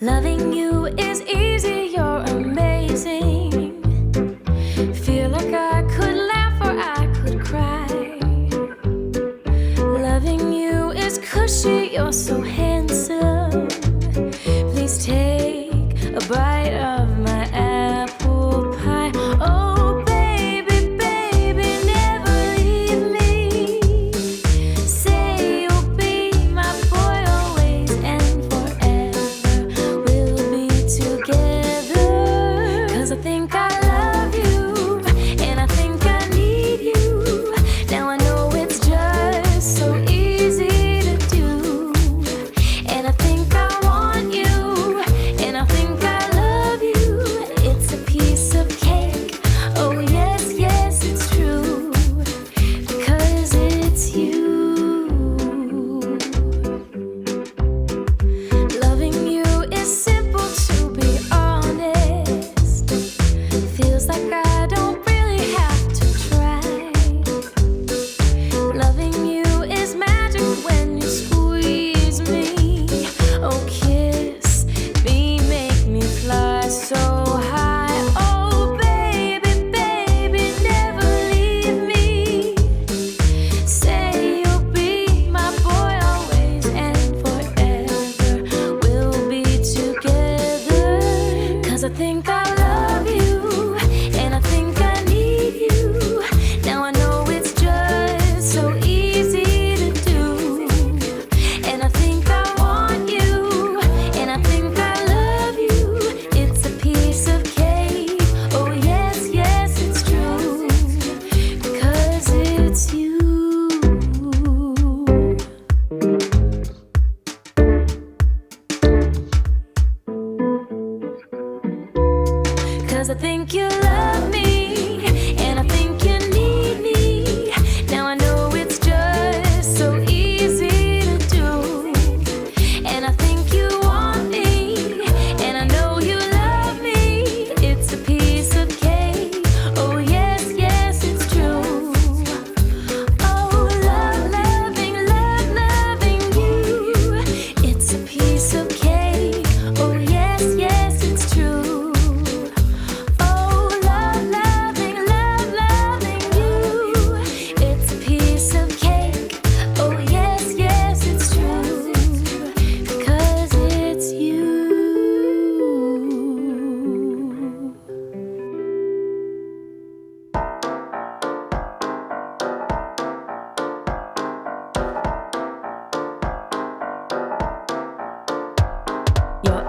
Loving you is easy, you're amazing. Feel like I could laugh or I could cry. Loving you is cushy, you're so handsome. Please take a bite of my apple pie. Oh, baby, baby, never leave me. Say you'll be my boy always and forever. We'll be together. 'Cause I think I love you, and I think I need you. Now I know it's just so easy to do. And I think I want you, and I think I love you. It's a piece of cake. Oh yes, yes, it's true. Because it's you. Loving you is simple, to be honest. Feels like I don't really have to try. Loving you is magic when you squeeze me. Oh, kiss me, make me fly so high. Oh, baby, baby, never leave me. Say you'll be my boy always and forever. We'll be together. 'Cause I think I love you, and I think I need you. Now I know it's just so easy to do. And I think I want you, and I think I love you. It's a piece of cake. Oh yes, yes, it's true. Because it's you. 'Cause I think you love me, and I think you need me. Now I know it's just so easy to do. And I think you want me, and I know you love me. It's a piece of cake. Oh yes, yes, it's true. Oh, loving you. It's a piece of cake. Oh yes, yes, it's true. Oh, loving you. It's a piece of cake. Oh yes, yes, it's true. Because it's you. You're